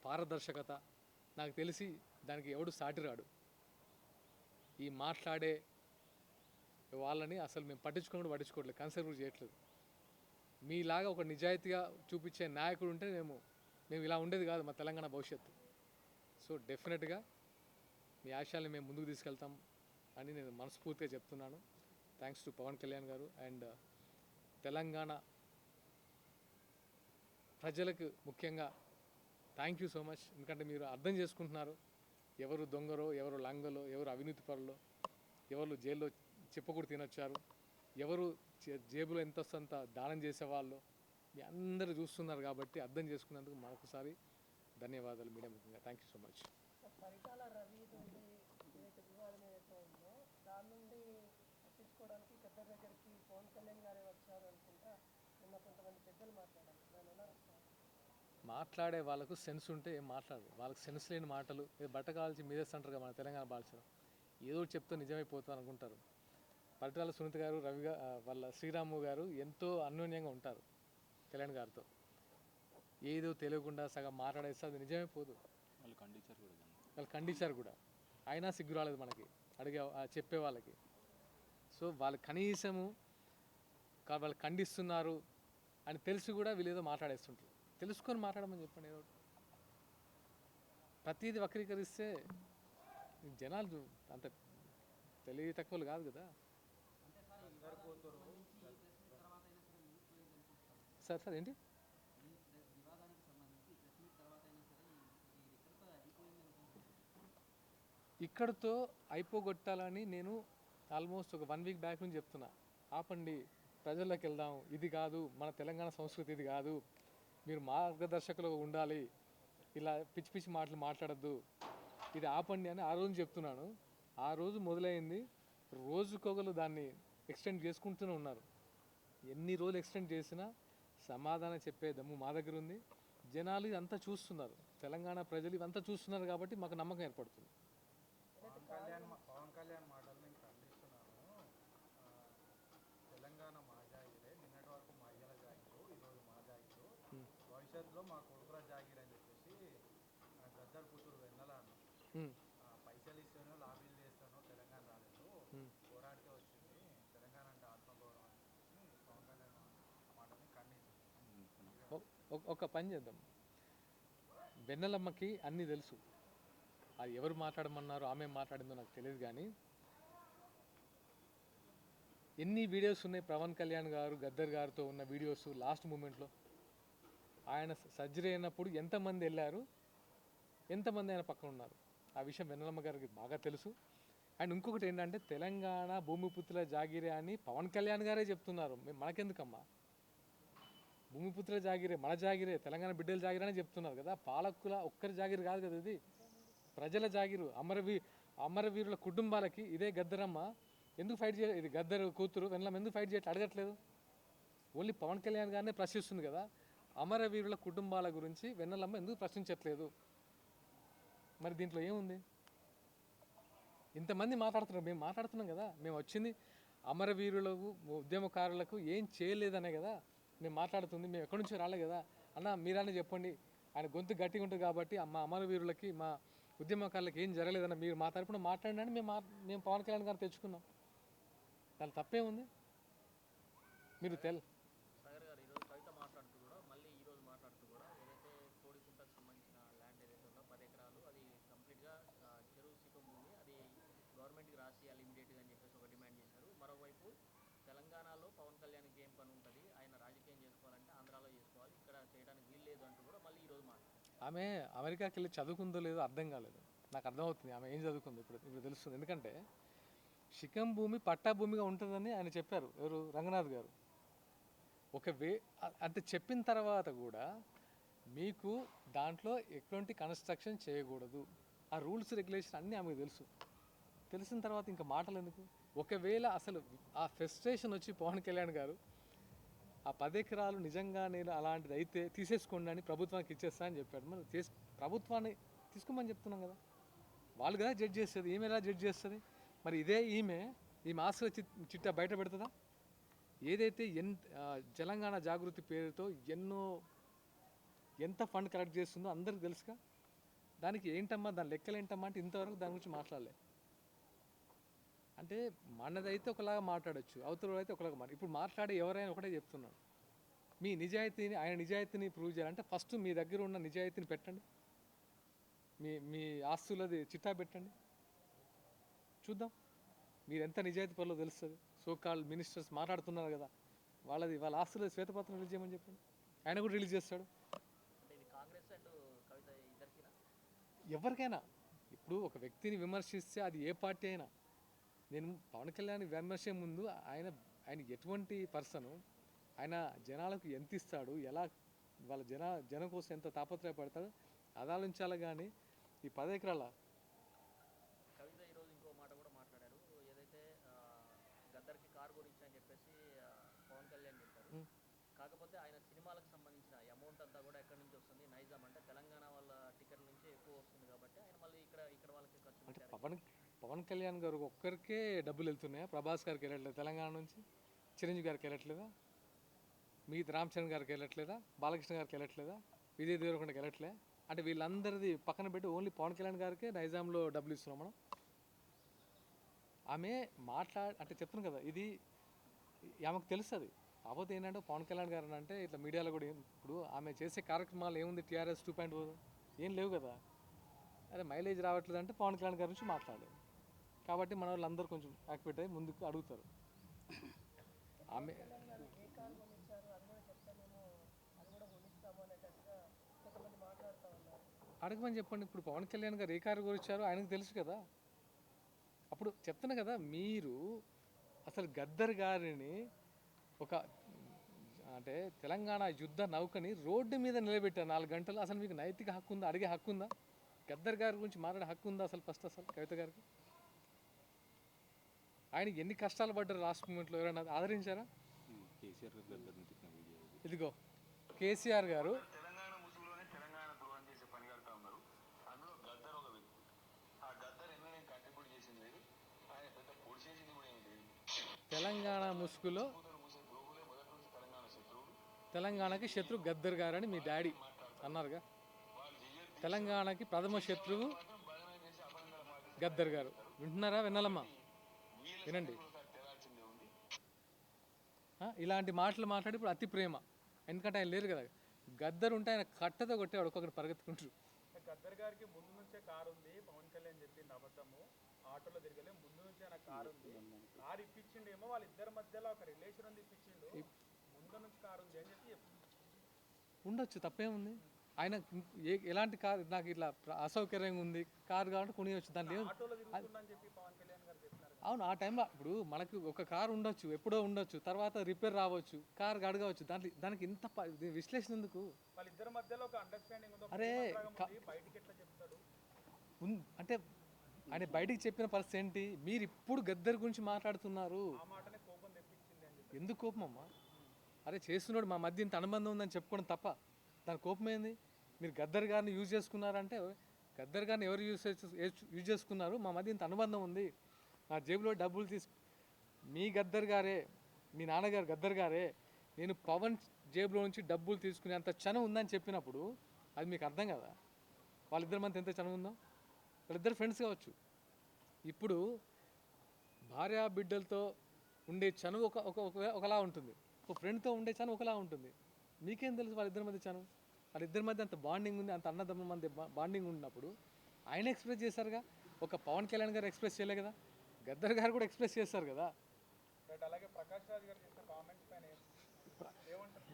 పారదర్శకత నాకు తెలిసి దానికి ఎవడు సాటి రాడు. ఈ మాట్లాడే వాళ్ళని అసలు మేము పట్టించుకోవట్లేదు, కన్సిడర్ చేయట్లేదు. మీలాగా ఒక నిజాయితీగా చూపించే నాయకుడు ఉంటే మేము ఇలా ఉండేది కాదు మా తెలంగాణ భవిష్యత్తు. సో డెఫినెట్గా మీ ఆశయాల్ని మేము ముందుకు తీసుకెళ్తాం అని నేను మనస్ఫూర్తిగా చెప్తున్నాను. థ్యాంక్స్ టు పవన్ కళ్యాణ్ గారు. అండ్ తెలంగాణ ప్రజలకు ముఖ్యంగా థ్యాంక్ యూ సో మచ్. ఎందుకంటే మీరు అర్థం చేసుకుంటున్నారు ఎవరు దొంగరో, ఎవరు లంగలో, ఎవరు అవినీతి పరులో, ఎవరు జైల్లో చెప్పకూడదు తినొచ్చారు, ఎవరు జేబులో ఎంత వస్తుందంత దానం చేసేవాళ్ళు మీ అందరూ చూస్తున్నారు. కాబట్టి అర్థం చేసుకున్నందుకు మరొకసారి ధన్యవాదాలు మీడియా ముఖ్యంగా. Thank you so much. Paritala Ravi నుండి ఏదైతే వివాదం ఏదైతే ఉందో దాని నుండి తప్పించుకోవడానికి పెద్ద దగ్గరికి పవన్ కళ్యాణ్ గారే వచ్చారు అనుకుంటా నిన్న కొంతమంది పెద్దలు మాట్లాడారు. దాని ఎలా మాట్లాడే వాళ్ళకు సెన్స్ ఉంటే ఏం మాట్లాడరు. వాళ్ళకి సెన్స్ లేని మాటలు, బట్ట కాల్చి మీదేస్తుంటారు కదా మన తెలంగాణ భాషలో, ఏదో చెప్తే నిజమైపోతారు అనుకుంటారు. పరిటాల సునీత గారు, వాళ్ళ శ్రీరాము గారు ఎంతో అన్యోన్యంగా ఉంటారు కళ్యాణ్ గారితో. ఏదో తెలియకుండా సగం మాట్లాడేస్తే అది నిజమైపోదు. వాళ్ళు ఖండించారు కూడా, అయినా సిగ్గు రాలేదు మనకి చెప్పే వాళ్ళకి. సో వాళ్ళు కనీసము వాళ్ళు ఖండిస్తున్నారు అని తెలిసి కూడా వీళ్ళు ఏదో మాట్లాడేస్తుంటారు. తెలుసుకొని మాట్లాడమని చెప్పండి. ఏదో ప్రతిదీ వక్రీకరిస్తే జనాలు అంత తెలివి తక్కువలు కాదు కదా. సార్ ఏంటి ఇక్కడితో అయిపోగొట్టాలని నేను ఆల్మోస్ట్ ఒక 1 వీక్ బ్యాక్ నుంచి చెప్తున్నా. ఆపండి, ప్రజల్లోకి వెళ్దాం, ఇది కాదు మన తెలంగాణ సంస్కృతి, ఇది కాదు, మీరు మార్గదర్శకులు ఉండాలి, ఇలా పిచ్చి పిచ్చి మాటలు మాట్లాడద్దు, ఇది ఆపండి అని ఆ రోజు చెప్తున్నాను. ఆ రోజు మొదలైంది, రోజుకొకరు దాన్ని ఎక్స్టెండ్ చేసుకుంటూనే ఉన్నారు. ఎన్ని రోజులు ఎక్స్టెండ్ చేసినా సమాధానం చెప్పే దమ్ము మా దగ్గర ఉంది. జనాలు ఇదంతా చూస్తున్నారు, తెలంగాణ ప్రజలు ఇవంతా చూస్తున్నారు కాబట్టి మాకు నమ్మకం ఏర్పడుతుంది. పవన్ కళ్యాణ్ మాటలు నేను ఖండిస్తున్నాను. తెలంగాణ మా జాగిరే, నిన్నటి వరకు మా అయ్యల జాగిరు, ఈరోజు మా జాగిరు, భవిష్యత్తులో మా కొడుకుల జాగిర్ అని చెప్పేసి గద్దర్ కూతురు వెన్నెల అన్న. పైసలు ఇస్తానో లాబీలు చేస్తానో తెలంగాణ రాలేదు, పోరాడితే వచ్చింది తెలంగాణ అంటే ఆత్మగౌరవం అని చెప్పేసి పవన్ కళ్యాణ్ మాటని ఖండించారు. ఒక పని చేద్దాం, వెన్నెలమ్మకి అన్నీ తెలుసు. అది ఎవరు మాట్లాడమన్నారో ఆమె మాట్లాడిందో నాకు తెలియదు. కానీ ఎన్ని వీడియోస్ ఉన్నాయి పవన్ కళ్యాణ్ గారు గద్దర్ గారితో ఉన్న వీడియోస్. లాస్ట్ మూమెంట్లో ఆయన సర్జరీ అయినప్పుడు ఎంతమంది వెళ్ళారు, ఎంతమంది ఆయన పక్కన ఉన్నారు, ఆ విషయం వెన్నెలమ్మ గారికి బాగా తెలుసు. అండ్ ఇంకొకటి ఏంటంటే తెలంగాణ భూమిపుత్రుల జాగిరే అని పవన్ కళ్యాణ్ గారే చెప్తున్నారు. మనకెందుకమ్మా, భూమిపుత్రుల జాగిరే, మన జాగిరే, తెలంగాణ బిడ్డల జాగిరే అని చెప్తున్నారు కదా. పాలకుల ఒక్కరి జాగిరి కాదు కదా, ఇది ప్రజల జాగిరు. అమరవీరుల కుటుంబాలకి ఇదే గద్దరమ్మ ఎందుకు ఫైట్ చేయాలి, ఇది గద్దరు కూతురు వెన్నెలమ్మ ఎందుకు ఫైట్ చేయట్లేదు అడగట్లేదు. ఓన్లీ పవన్ కళ్యాణ్ గారినే ప్రశ్నిస్తుంది కదా. అమరవీరుల కుటుంబాల గురించి వెన్నెలమ్మ ఎందుకు ప్రశ్నించట్లేదు? మరి దీంట్లో ఏముంది? ఇంతమంది మాట్లాడుతున్నారు, మేము మాట్లాడుతున్నాం కదా. మేము వచ్చింది అమరవీరులకు, ఉద్యమకారులకు ఏం చేయలేదనే కదా. మేము మాట్లాడుతుంది, మేము ఎక్కడి నుంచో రాలే కదా అన్న, మీరన్నా చెప్పండి. ఆయన గొంతు గట్టిగా ఉంటుంది కాబట్టి మా అమరవీరులకి, మా ఉద్యమకారులకి ఏం జరగలేదన్న మీరు మా తరపున మాట్లాడినని మేము పవన్ కళ్యాణ్ గారిని తెచ్చుకున్నాం. దాని తప్పే ఉంది. మీరు సాగర్ గారు ఈరోజు కవిత మాట్లాడుతూ కూడా మళ్ళీ ఈరోజు మాట్లాడుతూ కూడా ఏదైతే కోడికుంటకు సంబంధించిన ల్యాండ్ ఏదైతే ఉందో 10 ఎకరాలు అది కంప్లీట్గా చెరువు శిఖం భూమి, అది గవర్నమెంట్కి రాసియాలి ఇమీడియట్గా అని చెప్పేసి ఒక డిమాండ్ చేశారు. మరోవైపు తెలంగాణలో పవన్ కళ్యాణ్కి ఏం పని ఉంటుంది, ఆయన రాజకీయం చేసుకోవాలంటే ఆంధ్రాలో చేసుకోవాలి, ఇక్కడ చేయడానికి వీలు లేదు అంటూ కూడా మళ్ళీ ఈరోజు మాట్లాడారు. ఆమె అమెరికాకి వెళ్ళి చదువుకుందో లేదో అర్థం కాలేదు. నాకు అర్థమవుతుంది ఆమె ఏం చదువుకుంది ఇప్పుడు తెలుస్తుంది. ఎందుకంటే శిఖం భూమి పట్టా భూమిగా ఉంటుందని ఆయన చెప్పారు, ఎవరు, రంగనాథ్ గారు. అంత చెప్పిన తర్వాత కూడా మీకు దాంట్లో ఎటువంటి కన్స్ట్రక్షన్ చేయకూడదు, ఆ రూల్స్ రెగ్యులేషన్ అన్నీ ఆమెకు తెలిసిన తర్వాత ఇంకా మాటలు ఎందుకు? ఒకవేళ అసలు ఆ ఫ్రస్ట్రేషన్ వచ్చి పవన్ కళ్యాణ్ గారు ఆ 10 ఎకరాలు నిజంగా నేను అలాంటిది అయితే తీసేసుకోండి అని ప్రభుత్వానికి ఇచ్చేస్తా అని చెప్పాడు. మరి ప్రభుత్వాన్ని తీసుకోమని చెప్తున్నాం కదా, వాళ్ళు కదా జడ్జ్ చేస్తుంది, ఈమె ఎలా జడ్జ్ చేస్తుంది? మరి ఇదే ఈమె ఆస్తుల చిట్టా బయట పెడుతుందా? ఏదైతే తెలంగాణ జాగృతి పేరుతో ఎంత ఫండ్ కలెక్ట్ చేస్తుందో అందరికి తెలుసుగా. దానికి ఏంటమ్మా, దాని లెక్కలు ఏంటమ్మా అంటే ఇంతవరకు దాని గురించి మాట్లాడలే. అంటే మనదైతే ఒకలాగా మాట్లాడచ్చు, అవతల అయితే ఒకలాగా ఇప్పుడు మాట్లాడే ఎవరైనా ఒకటే చెప్తున్నాడు, మీ నిజాయితీని, ఆయన నిజాయితీని ప్రూవ్ చేయాలంటే ఫస్ట్ మీ దగ్గర ఉన్న నిజాయితీని పెట్టండి, మీ ఆస్తులది చిట్టా పెట్టండి, చూద్దాం మీరు ఎంత నిజాయితీ పనులు తెలుస్తుంది. సోకాల్ మినిస్టర్స్ మాట్లాడుతున్నారు కదా, వాళ్ళ ఆస్తుల శ్వేతపత్రం రిలీజ్ చేయమని చెప్పండి, ఆయన కూడా రిలీజ్ చేస్తాడు. అంటే ఇది కాంగ్రెస్ అండ్ కవిత ఇద్దరికినా? ఎవరికైనా ఇప్పుడు ఒక వ్యక్తిని విమర్శిస్తే అది ఏ పార్టీ అయినా, నేను పవన్ కళ్యాణ్ విమర్శ ముందు ఆయన ఎటువంటి పర్సను, ఆయన జనాలకు ఎంత ఇస్తాడు, ఎలా వాళ్ళ జనం కోసం ఎంత తాపత్రయపడతాడు అది ఆలోచించాలి. కానీ ఈ 10 ఎకరాల కవిత ఈరోజు ఇంకో మాట కూడా మాట్లాడారు, ఏదైతే గద్దర్కి కారు గురించి అని చెప్పేసి పవన్ కళ్యాణ్ చెప్పారు. కాకపోతే ఆయన సినిమాలకు సంబంధించిన అమౌంట్ అంతా కూడా ఎక్కడి నుంచి వస్తుంది, నైజాం అంటే తెలంగాణ వాళ్ళ టికెట్ నుంచి ఎక్కువ వస్తుంది కాబట్టి ఆయన మళ్ళీ ఇక్కడ వాళ్ళకి ఖర్చు అంటే పెట్టారు. పవన్ కళ్యాణ్ గారు ఒక్కరికే డబ్బులు వెళ్తున్నాయా? ప్రభాస్ గారికి వెళ్ళట్లేదు తెలంగాణ నుంచి, చిరంజీవి గారికి వెళ్ళట్లేదా, మిగతా రామ్ చరణ్ గారికి వెళ్ళట్లేదా, బాలకృష్ణ గారికి వెళ్ళట్లేదా, విజయ్ దేవరకొండకి వెళ్ళట్లే? అంటే వీళ్ళందరిది పక్కన పెట్టి ఓన్లీ పవన్ కళ్యాణ్ గారికే నైజాంలో డబ్బులు ఇస్తున్నాం మనం. ఆమె అంటే చెప్తున్నాను కదా, ఇది ఆమెకు తెలుస్తుంది. కాకపోతే ఏంటంటే పవన్ కళ్యాణ్ గారు అంటే ఇట్లా మీడియాలో కూడా ఇప్పుడు ఆమె చేసే కార్యక్రమాలు ఏముంది, TRS 2.0 ఏం లేవు కదా. అరే మైలేజ్ రావట్లేదు అంటే పవన్ కళ్యాణ్ గారి నుంచి మాట్లాడలేదు కాబట్టి మన వాళ్ళందరూ కొంచెం యాక్టివేట్ అయ్యి ముందుకు అడుగుతారు. ఆమె ఏ కారు కొనిచ్చారు అది కూడా చెప్తానేమో, అది కూడా కొనిస్తాము అనేటట్టుగా కొంతమంది మాట్లాడుతూ ఉన్నారు. అడగమని చెప్పండి. ఇప్పుడు పవన్ కళ్యాణ్ గారు ఏ కారు గురించారో ఆయనకు తెలుసు కదా. అప్పుడు చెప్తున్నా కదా, మీరు అసలు గద్దర్ గారిని ఒక అంటే తెలంగాణ యుద్ధ నౌకని రోడ్డు మీద నిలబెట్టారు 4 గంటలు. అసలు మీకు నైతిక హక్కు ఉందా, అడిగే హక్కు ఉందా? గద్దర్ గారి గురించి మాట్లాడే హక్కు ఉందా అసలు? అసలు కవిత గారికి ఆయన ఎన్ని కష్టాలు పడ్డారు రాష్ట్ర మూమెంట్లో ఎవరైనా ఆదరించారా? ఇదిగో కేసీఆర్ గారు తెలంగాణ ముసుగులోనే తెలంగాణ ద్రోహం చేసే పని కడతా ఉన్నారు. అందులో గద్దర్ ఒక వ్యక్తి. ఆ గద్దర్ ఎన్నో నేను కంట్రిబ్యూట్ చేసింది లేదు, ఆయన పెద్ద పొడి చేసింది కూడా ఏమి లేదు. తెలంగాణ ముసుగులో మూసే ద్రోహులే మొదటి నుంచి తెలంగాణ శత్రువులు. తెలంగాణకి శత్రు గద్దర్ గారు అని మీ డాడీ అన్నారుగా. తెలంగాణకి ప్రథమ శత్రువు బలమైన చేసి అభంగల మాట గద్దర్ గారు. వింటున్నారా? వినాలమ్మా, వినండి. తెలాల్సిందే ఉంది. ఇలాంటి మాటలు మాట్లాడి ఇప్పుడు అతి ప్రేమ, ఎందుకంటే ఆయన లేరు కదా. గద్దర్ ఉంటే ఆయన కట్టతో కొట్టేవాడు ఒక్కొక్కటి పరిగెత్తుకుంటారు. గద్దర్ గారికి ముందు నుంచే కారు ఉంది, పవన్ కళ్యాణ్ చెప్పింది అబద్ధము, ఆటోలో తిరగలే, ముందు నుంచే ఆయన కారు ఉంది, కారు ఇప్పించిండేమో వాళ్ళిద్దరి మధ్యలో ఒక రిలేషన్ ఉంది, ఇప్పించిండు, ముందు నుంచి కారు ఉంది అని చెప్పి ఉండొచ్చు, తప్పేముంది. ఆయన ఎలాంటి కారు, నాకు ఇట్లా అసౌకర్యంగా ఉంది కారు కాబట్టి కొనియచ్చు, దాంట్లో ఆటోలో తిరుగుతుందని చెప్పి పవన్ కళ్యాణ్ గారు చెప్పినారు. అవును, ఆ టైంలో ఇప్పుడు మనకు ఒక కారు ఉండొచ్చు, ఎప్పుడో ఉండొచ్చు, తర్వాత రిపేర్ రావచ్చు, కారు అడగవచ్చు, దానికి ఇంత విశ్లేషణ ఎందుకు? వాళ్ళిద్దరి మధ్యలో ఒక అండర్స్టాండింగ్ ఉంది, అరే బయటికి ఎట్లా చెప్తాడు అంటే ఆయన బయటికి చెప్పిన పరిస్థితి ఏంటి? మీరు ఇప్పుడు గద్దర్ గురించి మాట్లాడుతున్నారు, ఆ మాటనే కోపం తెప్పించింది అని చెప్పి. ఎందుకు కోపం అమ్మా? అరే చేస్తున్నాడు, మా మధ్య ఇంత అనుబంధం ఉందని చెప్పుకోవడం తప్ప దాని కోపం ఏంది? మీరు గద్దర్ గారిని యూజ్ చేసుకున్నారంటే, గద్దర్ గారిని ఎవరు యూజ్ చేసుకున్నారు? మా మధ్య ఇంత అనుబంధం ఉంది, నా జేబులో డబ్బులు మీ గద్దర్ గారే, మీ నాన్నగారు గద్దర్ గారే, నేను పవన్ జేబులో నుంచి డబ్బులు తీసుకునే అంత చనువు ఉందని చెప్పినప్పుడు అది మీకు అర్థం కదా. వాళ్ళిద్దరి మధ్య ఎంత చనువు ఉందో. వాళ్ళిద్దరు ఫ్రెండ్స్ కావచ్చు. ఇప్పుడు భార్య బిడ్డలతో ఉండే చనువు ఒకలా ఉంటుంది, ఒక ఫ్రెండ్తో ఉండే చనువు ఒకలా ఉంటుంది. మీకేం తెలుసు వాళ్ళిద్దరి మధ్య చనువు? వాళ్ళిద్దరి మధ్య అంత బాండింగ్ ఉంది, అంత అన్నదమ్ముల మధ్య బాండింగ్ ఉన్నప్పుడు ఆయన ఎక్స్ప్రెస్ చేశారుగా. ఒక పవన్ కళ్యాణ్ గారు ఎక్స్ప్రెస్ చేయలే కదా, గద్దర్ గారు కూడా ఎక్స్ప్రెస్ చేస్తారు కదా. అలాగే ప్రకాష్ రాజ్ గారు చేసిన కామెంట్స్ పైన ఏమంటారు?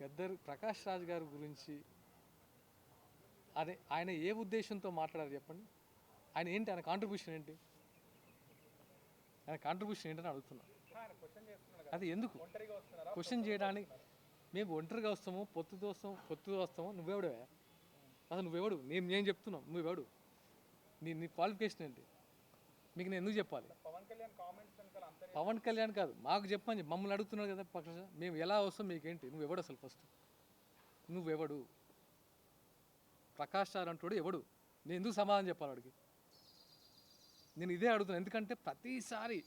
గద్దర్ ప్రకాష్ రాజ్ గారి గురించి అదే ఆయన ఏ ఉద్దేశంతో మాట్లాడారు చెప్పండి. ఆయన ఏంటి, ఆయన కాంట్రిబ్యూషన్ ఏంటి, ఆయన కాంట్రిబ్యూషన్ ఏంటని అడుగుతున్నాను. అది ఎందుకు క్వశ్చన్ చేయడానికి? మేము ఒంటరిగా వస్తాము, పొత్తుతో వస్తాము. నువ్వెవడే అసలు? నువ్వెవడు? నేను చెప్తున్నావు, నువ్వెవడు? నీ క్వాలిఫికేషన్ ఏంటి? మీకు నేను ఎందుకు చెప్పాలి? పవన్ కళ్యాణ్ కాదు, మాకు చెప్పని మమ్మల్ని అడుగుతున్నాడు కదా పక్ష. మేము ఎలా వస్తాం, మీకేంటి? నువ్వెవడు అసలు? ఫస్ట్ నువ్వెవడు? ప్రకాష్ రాజ్ అంటాడు ఎవడు? నేను ఎందుకు సమాధానం చెప్పాలి వాడికి? నేను ఇదే అడుగుతున్నాను. ఎందుకంటే ప్రతిసారి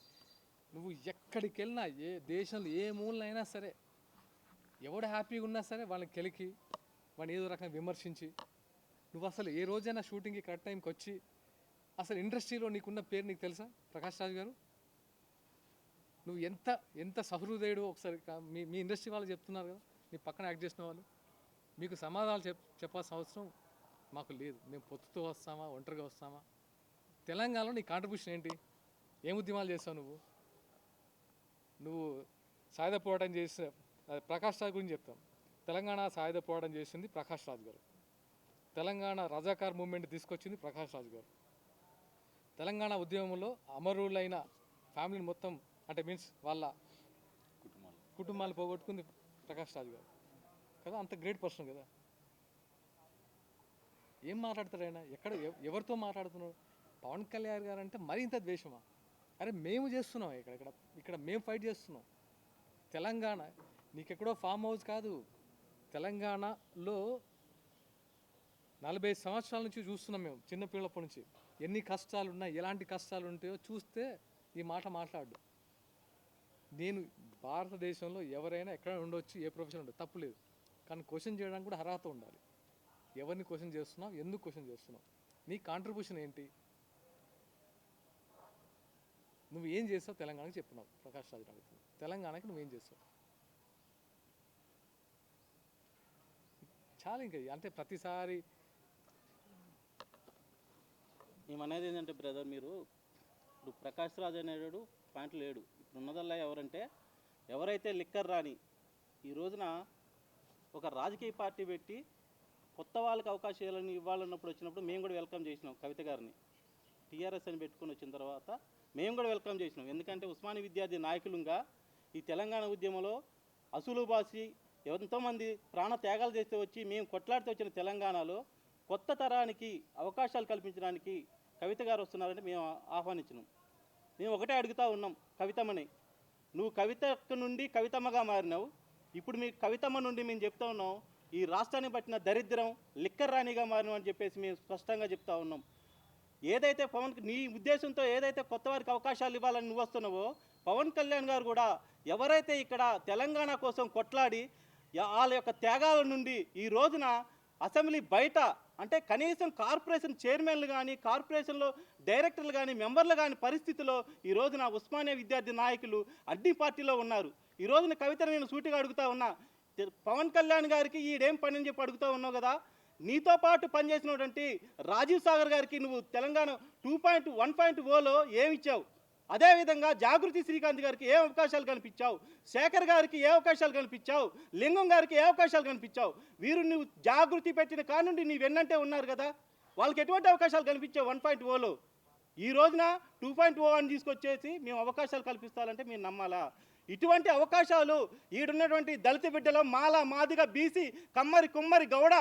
నువ్వు ఎక్కడికి వెళ్ళినా, ఏ దేశంలో ఏ మూలనైనా సరే, ఎవడు హ్యాపీగా ఉన్నా సరే వాళ్ళని కెలికి వాడిని ఏదో రకంగా విమర్శించి, నువ్వు అసలు ఏ రోజైనా షూటింగ్కి కరెక్ట్ టైంకి వచ్చి, అసలు ఇండస్ట్రీలో నీకున్న పేరు నీకు తెలుసా ప్రకాష్ రాజ్ గారు? నువ్వు ఎంత సహృదయుడు ఒకసారి మీ ఇండస్ట్రీ వాళ్ళు చెప్తున్నారు కదా, నీ పక్కన యాక్ట్ చేసిన వాళ్ళు. మీకు సమాధానాలు చెప్పాల్సిన అవసరం మాకు లేదు. మేము పొత్తుతో వస్తామా, ఒంటరిగా వస్తామా? తెలంగాణలో నీ కాంట్రిబ్యూషన్ ఏంటి? ఏం ఉద్యమాలు చేస్తావు నువ్వు సాయుధ పోరాటం చేసే ప్రకాష్ రాజ్ గురించి చెప్తాం. తెలంగాణ సాయుధ పోరాటం చేసింది ప్రకాష్ రాజ్ గారు. తెలంగాణ రజాకార్ మూవ్మెంట్ తీసుకొచ్చింది ప్రకాష్ రాజ్ గారు. తెలంగాణ ఉద్యమంలో అమరులైన ఫ్యామిలీని మొత్తం, అంటే మీన్స్ వాళ్ళ కుటుంబాలు పోగొట్టుకుంది ప్రకాష్ రాజ్ గారు కదా. అంత గ్రేట్ పర్సన్ కదా. ఏం మాట్లాడతాడు ఆయన? ఎవరితో మాట్లాడుతున్నాడు? పవన్ కళ్యాణ్ గారు అంటే మరీ ఇంత ద్వేషమా? అరే మేము చేస్తున్నాం, ఇక్కడ మేము ఫైట్ చేస్తున్నాం. తెలంగాణ నీకెక్కడో ఫామ్ హౌస్ కాదు. తెలంగాణలో 40 సంవత్సరాల నుంచి చూస్తున్నాం మేము, చిన్నపిల్లప్పటి నుంచి. ఎన్ని కష్టాలు ఉన్నాయి, ఎలాంటి కష్టాలు ఉంటాయో చూస్తే ఈ మాట మాట్లాడు. నేను భారతదేశంలో ఎవరైనా ఎక్కడ ఉండొచ్చు, ఏ ప్రొఫెషన్ ఉండదు, తప్పు లేదు. కానీ క్వశ్చన్ చేయడానికి కూడా అర్హత ఉండాలి. ఎవరిని క్వశ్చన్ చేస్తున్నావు, ఎందుకు క్వశ్చన్ చేస్తున్నావు, నీ కాంట్రిబ్యూషన్ ఏంటి, నువ్వు ఏం చేస్తావు తెలంగాణకి చెప్పున్నావు. ప్రకాష్ రాజ్ అడుగుతున్నావు, తెలంగాణకి నువ్వేం చేస్తావు? చాలా ఇంకా అంటే ప్రతిసారి ఏమనేది ఏంటంటే బ్రదర్, మీరు ఇప్పుడు ప్రకాష్ రాజ్ అనేవాడు పాయింట్ లేడు. ఇప్పుడు ఉన్నదల్లా ఎవరంటే, ఎవరైతే లిక్కర్ రాని ఈ రోజున ఒక రాజకీయ పార్టీ పెట్టి కొత్త వాళ్ళకి అవకాశాలను ఇవ్వాలన్నప్పుడు వచ్చినప్పుడు మేము కూడా వెల్కమ్ చేసినాం. కవిత గారిని టీఆర్ఎస్ అని పెట్టుకుని వచ్చిన తర్వాత మేము కూడా వెల్కమ్ చేసినాం. ఎందుకంటే ఉస్మాని విద్యార్థి నాయకులుగా ఈ తెలంగాణ ఉద్యమంలో అసూలు బాసి ఎంతోమంది ప్రాణ త్యాగాలు చేస్తే వచ్చి మేము కొట్లాడితే వచ్చిన తెలంగాణలో కొత్త తరానికి అవకాశాలు కల్పించడానికి కవిత గారు వస్తున్నారంటే మేము ఆహ్వానించినాం. మేము ఒకటే అడుగుతూ ఉన్నాం, కవితమ్మని, నువ్వు కవిత నుండి కవితమ్మగా మారినావు. ఇప్పుడు మీ కవితమ్మ నుండి మేము చెప్తా ఉన్నాం, ఈ రాష్ట్రాన్ని పట్టిన దరిద్రం లిక్కర్ రాణిగా మారినావు అని చెప్పేసి మేము స్పష్టంగా చెప్తా ఉన్నాం. ఏదైతే నీ ఉద్దేశంతో ఏదైతే కొత్త వారికి అవకాశాలు ఇవ్వాలని నువ్వు వస్తున్నావో, పవన్ కళ్యాణ్ గారు కూడా ఎవరైతే ఇక్కడ తెలంగాణ కోసం కొట్లాడి వాళ్ళ యొక్క త్యాగాల నుండి ఈ రోజున అసెంబ్లీ బయట, అంటే కనీసం కార్పొరేషన్ చైర్మన్లు కానీ, కార్పొరేషన్లో డైరెక్టర్లు కానీ, మెంబర్లు కానీ పరిస్థితిలో ఈ రోజున ఉస్మానియా విద్యార్థి నాయకులు అన్ని పార్టీలో ఉన్నారు. ఈ రోజున కవితను నేను సూటిగా అడుగుతా ఉన్నా, పవన్ కళ్యాణ్ గారికి ఈడేం పని అని చెప్పి అడుగుతూ ఉన్నావు కదా. నీతో పాటు పనిచేసినటువంటి రాజీవ్ సాగర్ గారికి నువ్వు తెలంగాణ 2.1.0లో ఏమిచ్చావు? అదేవిధంగా జాగృతి శ్రీకాంత్ గారికి ఏ అవకాశాలు కల్పించావు? శేఖర్ గారికి ఏ అవకాశాలు కల్పించావు? లింగం గారికి ఏ అవకాశాలు కల్పించావు? వీరు నువ్వు జాగృతి పెట్టిన కానుండి నీ వెన్నంటే ఉన్నారు కదా, వాళ్ళకి ఎటువంటి అవకాశాలు కల్పించావు 1.0లో? ఈ రోజున 2.0 అని తీసుకొచ్చేసి మేము అవకాశాలు కల్పిస్తాలంటే మీరు నమ్మాలా? ఇటువంటి అవకాశాలు ఈడున్నటువంటి దళిత బిడ్డలో మాల, మాదిగ, బీసీ, కమ్మరి, కుమ్మరి, గౌడ,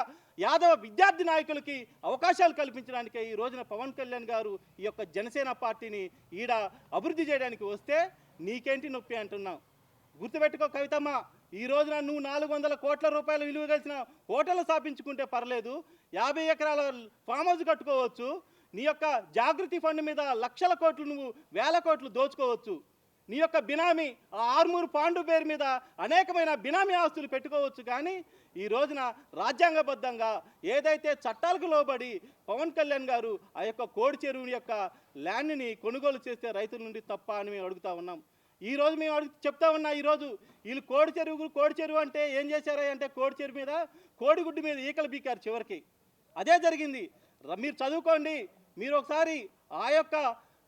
యాదవ విద్యార్థి నాయకులకి అవకాశాలు కల్పించడానికే ఈ రోజున పవన్ కళ్యాణ్ గారు ఈ యొక్క జనసేన పార్టీని ఈడ అభివృద్ధి చేయడానికి వస్తే నీకేంటి నొప్పి అంటున్నావు. గుర్తుపెట్టుకో కవితమ్మ, ఈ రోజున నువ్వు 400 కోట్ల రూపాయలు విలువ కలిసిన హోటల్ స్థాపించుకుంటే పర్లేదు, 50 ఎకరాల ఫామ్ హౌస్ కట్టుకోవచ్చు, నీ యొక్క జాగృతి ఫండ్ మీద లక్షల కోట్లు, నువ్వు వేల కోట్లు దోచుకోవచ్చు. నీ యొక్క బినామీ ఆ ఆర్మూరు పాండు పేరు మీద అనేకమైన బినామీ ఆస్తులు పెట్టుకోవచ్చు. కానీ ఈ రోజున రాజ్యాంగబద్ధంగా ఏదైతే చట్టాలకు లోబడి పవన్ కళ్యాణ్ గారు ఆ యొక్క కోడి చెరువుని యొక్క ల్యాండ్ని కొనుగోలు చేస్తే రైతుల నుండి తప్ప అని మేము అడుగుతా ఉన్నాం. ఈరోజు మేము చెప్తా ఉన్నా, ఈరోజు వీళ్ళు కోడి చెరువు అంటే ఏం చేశారా అంటే కోడి చెరువు మీద కోడిగుడ్డు మీద ఈకలు బీకారు చివరికి. అదే జరిగింది. మీరు చదువుకోండి. మీరు ఒకసారి ఆ యొక్క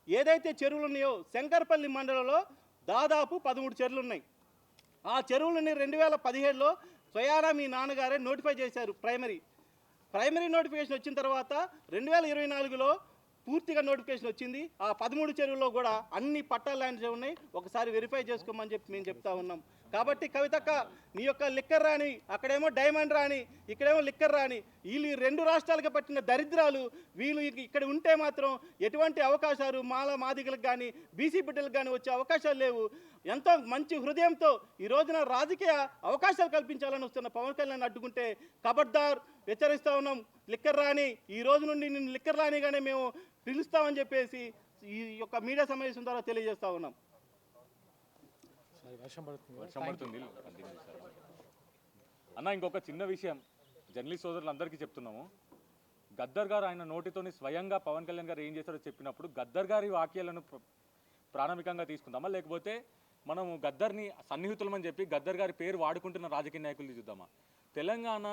ఏదైతే చెరువులు ఉన్నాయో శంకర్పల్లి మండలంలో దాదాపు 13 చెరువులు ఉన్నాయి. ఆ చెరువులని 2017లో స్వయానా మీ నాన్నగారే నోటిఫై చేశారు. ప్రైమరీ నోటిఫికేషన్ వచ్చిన తర్వాత 2024లో పూర్తిగా నోటిఫికేషన్ వచ్చింది. ఆ 13 చెరువుల్లో కూడా అన్ని పట్టా ల్యాండ్స్ ఉన్నాయి. ఒకసారి వెరిఫై చేసుకోమని చెప్పి మేము చెప్తా ఉన్నాం. కాబట్టి కవితక్క, నీ యొక్క లిక్కర్ రాని, అక్కడేమో డైమండ్ రాని, ఇక్కడేమో లిక్కర్ రాని, వీళ్ళు 2 రాష్ట్రాలకు పట్టిన దరిద్రాలు. వీళ్ళు ఇక్కడ ఉంటే మాత్రం ఎటువంటి అవకాశాలు మాదిగలకు కానీ బీసీ బిడ్డలకు కానీ వచ్చే అవకాశాలు లేవు. ఎంతో మంచి హృదయంతో ఈ రోజున రాజకీయ అవకాశాలు కల్పించాలని వస్తున్న పవన్ కళ్యాణ్ అడ్డుకుంటే ఖబర్దార్ హెచ్చరిస్తూ ఉన్నాం. లిక్కర్ రాని, ఈ రోజు నుండి నిన్ను లిక్కర్ రానిగానే మేము పిలుస్తామని చెప్పేసి ఈ యొక్క మీడియా సమావేశం ద్వారా తెలియజేస్తూ ఉన్నాం. వర్షం పడుతుంది అన్న. ఇంకొక చిన్న విషయం జర్నలిస్ట్ సోదరులందరికీ చెప్తున్నాము. గద్దర్ గారు ఆయన నోటితోని స్వయంగా పవన్ కళ్యాణ్ గారు ఏం చేస్తారో చెప్పినప్పుడు గద్దర్ గారి వాక్యాలను ప్రాథమికంగా తీసుకుందామా, లేకపోతే మనము గద్దర్ని సన్నిహితులమని చెప్పి గద్దర్ గారి పేరు వాడుకుంటున్న రాజకీయ నాయకుల్ని చూద్దామా? తెలంగాణ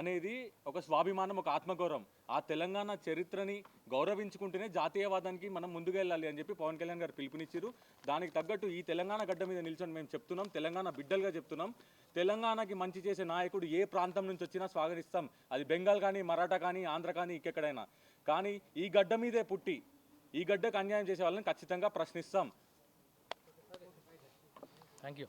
అనేది ఒక స్వాభిమానం, ఒక ఆత్మగౌరవం. ఆ తెలంగాణ చరిత్రని గౌరవించుకుంటేనే జాతీయవాదానికి మనం ముందుకు వెళ్ళాలి అని చెప్పి పవన్ కళ్యాణ్ గారు పిలుపునిచ్చారు. దానికి తగ్గట్టు ఈ తెలంగాణ గడ్డ మీద నిల్చొని మేము చెప్తున్నాం, తెలంగాణ బిడ్డలుగా చెప్తున్నాం. తెలంగాణకి మంచి చేసే నాయకుడు ఏ ప్రాంతం నుంచి వచ్చినా స్వాగతిస్తాం. అది బెంగాల్ కానీ, మరాఠా కానీ, ఆంధ్ర కానీ, ఇంకెక్కడైనా. కానీ ఈ గడ్డ మీదే పుట్టి ఈ గడ్డకు అన్యాయం చేసే వాళ్ళని ఖచ్చితంగా ప్రశ్నిస్తాం. Thank you.